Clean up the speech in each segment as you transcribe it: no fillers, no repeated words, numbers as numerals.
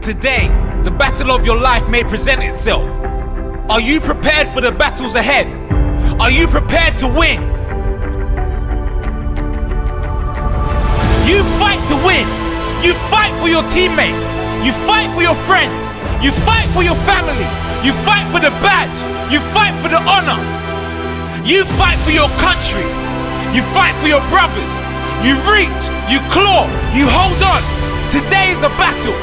Today, the battle of your life may present itself. Are you prepared for the battles ahead? Are you prepared to win? You fight to win. You fight for your teammates. You fight for your friends. You fight for your family. You fight for the badge. You fight for the honor. You fight for your country. You fight for your brothers. You reach. You claw. You hold on. Today is a battle.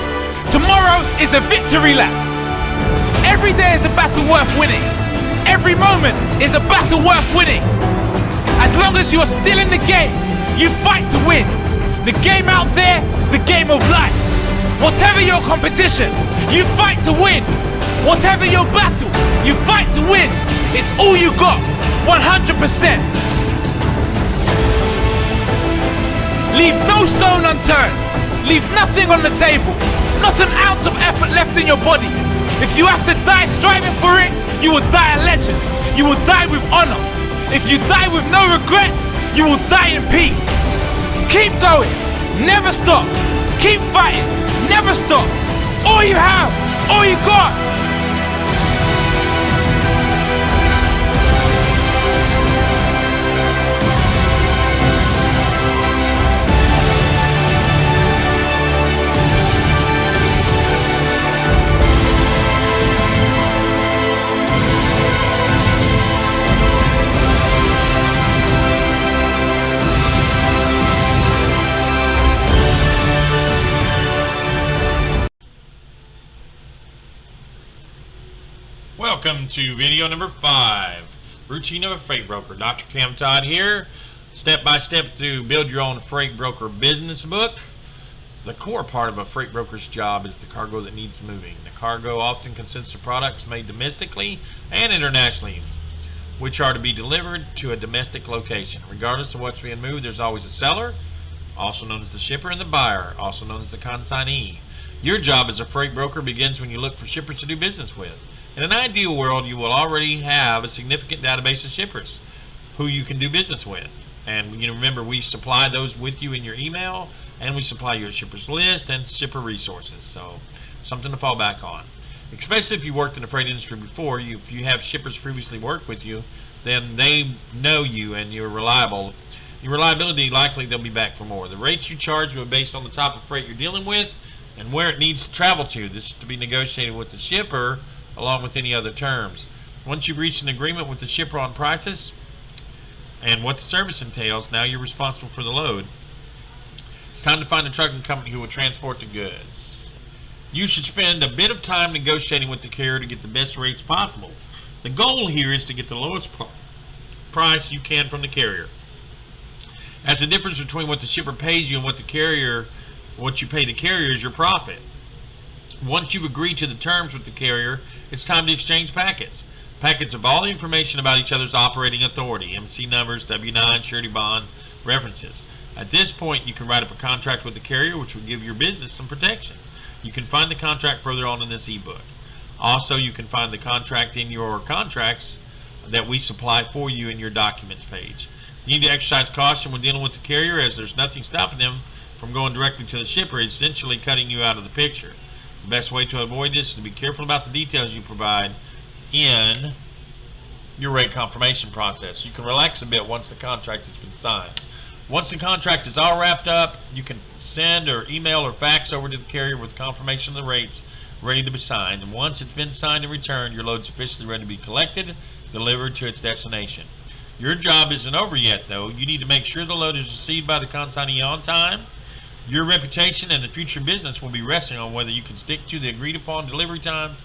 Tomorrow is a victory lap. Every day is a battle worth winning. Every moment is a battle worth winning. As long as you are still in the game, you fight to win. The game out there, the game of life. Whatever your competition, you fight to win. Whatever your battle, you fight to win. It's all you got, 100%. Leave no stone unturned. Leave nothing on the table. Not an ounce of effort left in your body. If you have to die striving for it, you will die a legend. You will die with honor. If you die with no regrets, you will die in peace. Keep going, never stop. Keep fighting, never stop. All you have, all you got. Welcome to video number 5, Routine of a Freight Broker. Dr. Cam Todd here, step by step to build your own freight broker business book. The core part of a freight broker's job is the cargo that needs moving. The cargo often consists of products made domestically and internationally, which are to be delivered to a domestic location. Regardless of what's being moved, there's always a seller, also known as the shipper, and the buyer, also known as the consignee. Your job as a freight broker begins when you look for shippers to do business with. In an ideal world, you will already have a significant database of shippers who you can do business with. And remember, we supply those with you in your email, and we supply you a shipper's list and shipper resources. So something to fall back on. Especially if you worked in the freight industry before, if you have shippers previously worked with you, then they know you and you're reliable. Your reliability, likely they'll be back for more. The rates you charge will be based on the type of freight you're dealing with and where it needs to travel to. This is to be negotiated with the shipper along with any other terms. Once you've reached an agreement with the shipper on prices and what the service entails, now you're responsible for the load. It's time to find a trucking company who will transport the goods. You should spend a bit of time negotiating with the carrier to get the best rates possible. The goal here is to get the lowest price you can from the carrier. As the difference between what the shipper pays you and what you pay the carrier is your profit. Once you've agreed to the terms with the carrier, it's time to exchange packets. Packets of all the information about each other's operating authority, MC numbers, W-9, surety bond, references. At this point, you can write up a contract with the carrier, which will give your business some protection. You can find the contract further on in this ebook. Also, you can find the contract in your contracts that we supply for you in your documents page. You need to exercise caution when dealing with the carrier, as there's nothing stopping them from going directly to the shipper, essentially cutting you out of the picture. The best way to avoid this is to be careful about the details you provide in your rate confirmation process. You can relax a bit once the contract has been signed. Once the contract is all wrapped up, you can send or email or fax over to the carrier with confirmation of the rates ready to be signed. And once it's been signed and returned, your load is officially ready to be collected, delivered to its destination. Your job isn't over yet, though. You need to make sure the load is received by the consignee on time. Your reputation and the future business will be resting on whether you can stick to the agreed upon delivery times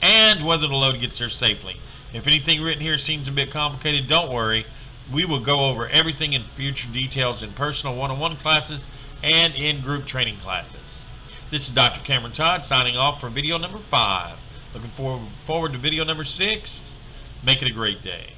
and whether the load gets there safely. If anything written here seems a bit complicated, don't worry. We will go over everything in future details in personal one-on-one classes and in group training classes. This is Dr. Cameron Todd signing off for video number 5. Looking forward to video number 6. Make it a great day.